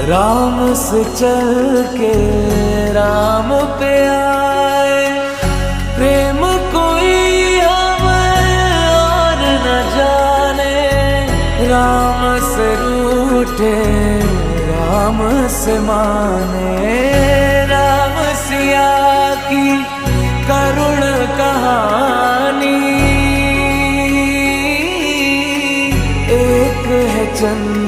राम से चल के राम पे आए, प्रेम कोई हमें और न जाने। राम से रूठे राम से माने, राम सिया की करुण कहानी। एक है चंद